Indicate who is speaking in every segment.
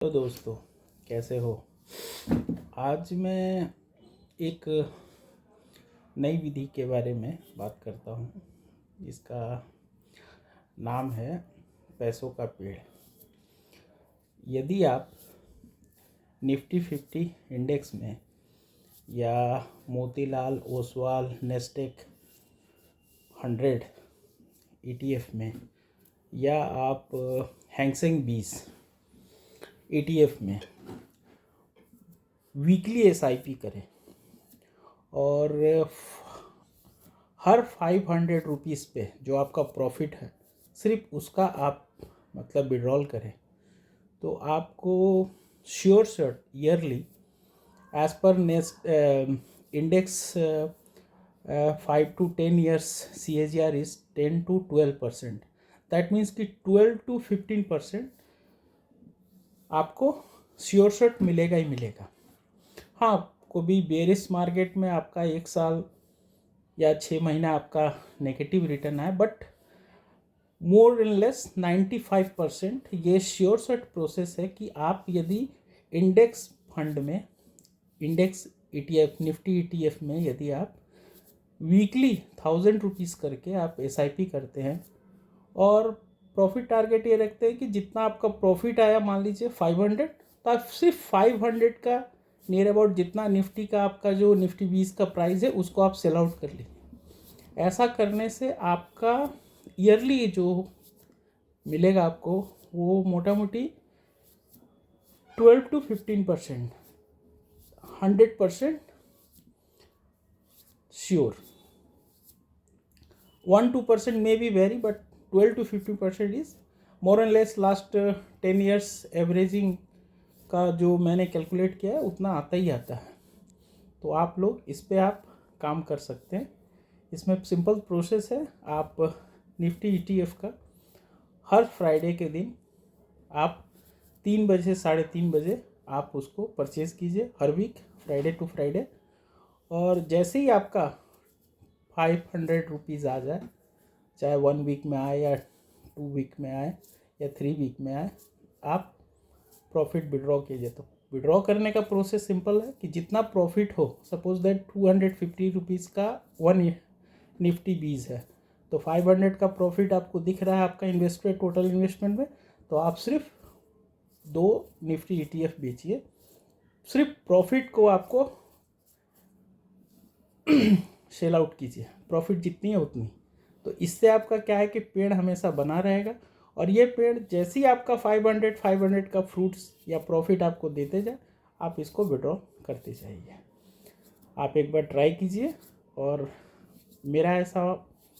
Speaker 1: तो दोस्तों, कैसे हो? आज मैं एक नई विधि के बारे में बात करता हूँ। इसका नाम है पैसों का पेड़। यदि आप निफ्टी 50 इंडेक्स में या मोतीलाल ओसवाल नेस्टेक 100 ETF में या आप हैंगसेंग 20 ETF में वीकली SIP करें और हर 500 रुपीज़ पे जो आपका प्रॉफिट है सिर्फ उसका आप मतलब विड्रॉल करें, तो आपको श्योर शॉट ईयरली एज पर next index 5 to 10 years CAGR is 10 to 12%. That means कि 12 to 15% आपको श्योर शॉट मिलेगा ही मिलेगा। हाँ, कभी बेरिश मार्केट में आपका 1 साल या 6 महीना आपका नेगेटिव रिटर्न है, बट मोर एंड लेस 95% ये श्योर शॉट प्रोसेस है कि आप यदि इंडेक्स फंड में, इंडेक्स ETF, निफ्टी ETF में यदि आप वीकली 1000 रुपीज़ करके आप SIP करते हैं और प्रॉफिट टारगेट ये रखते हैं कि जितना आपका प्रॉफिट आया, मान लीजिए 500, तो आप सिर्फ 500 का नियर अबाउट जितना निफ्टी का आपका जो निफ्टी 20 का प्राइस है उसको आप सेल आउट कर लीजिए। ऐसा करने से आपका ईयरली जो मिलेगा आपको वो मोटा मोटी 12 to 15%, 100% sure. 1-2% may be vary, but 12 to 15% is more and less last 10 years averaging का जो मैंने कैलकुलेट किया है उतना आता ही आता है। तो आप लोग इस पे आप काम कर सकते हैं। इसमें सिंपल प्रोसेस है। आप निफ्टी ETF का हर फ्राइडे के दिन आप 3 बजे 3:30 बजे आप उसको परचेज़ कीजिए, हर वीक फ्राइडे टू फ्राइडे। और जैसे ही आपका 500 रुपीज़ आ जाए, चाहे 1 वीक में आए या 2 वीक में आए या 3 वीक में आए, आप प्रॉफिट विड्रॉ कीजिए। तो विड्रॉ करने का प्रोसेस सिंपल है कि जितना प्रॉफिट हो, सपोज दैट 250 रुपीज़ का 1 निफ्टी 20 है, तो 500 का प्रॉफिट आपको दिख रहा है आपका इन्वेस्टमेंट, टोटल इन्वेस्टमेंट में, तो आप सिर्फ 2 निफ्टी ETF बेचिए। सिर्फ प्रॉफिट को आपको सेल आउट कीजिए, प्रॉफिट जितनी है उतनी। तो इससे आपका क्या है कि पेड़ हमेशा बना रहेगा, और ये पेड़ जैसे ही आपका 500 का फ्रूट्स या प्रॉफिट आपको देते जाए, आप इसको विड्रॉ करते जाइए। आप एक बार ट्राई कीजिए, और मेरा ऐसा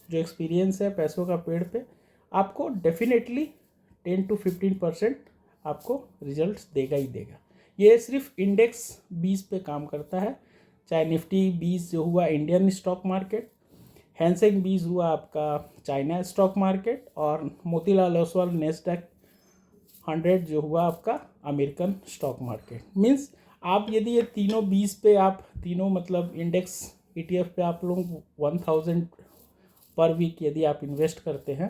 Speaker 1: जो एक्सपीरियंस है पैसों का पेड़ पे, आपको डेफिनेटली 10 to 15% आपको रिजल्ट्स देगा ही देगा। ये सिर्फ इंडेक्स 20 पे काम करता है, चाहे निफ्टी 20 जो हुआ इंडियन स्टॉक मार्केट, हैंगसेंग 20 हुआ आपका चाइना स्टॉक मार्केट, और मोतीलाल ओसवाल नेस्डैक 100 जो हुआ आपका अमेरिकन स्टॉक मार्केट। मीन्स आप यदि ये तीनों 20 पे आप तीनों मतलब इंडेक्स ETF पे आप लोग 1000 पर वीक यदि आप इन्वेस्ट करते हैं,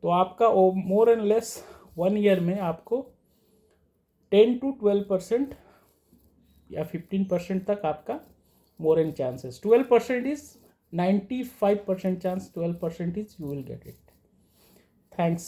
Speaker 1: तो आपका मोर एंड लेस 1 ईयर में आपको 10 to 12% या 15% तक आपका more and chances. 12% is 95% chance, 12% is you will get it. Thanks.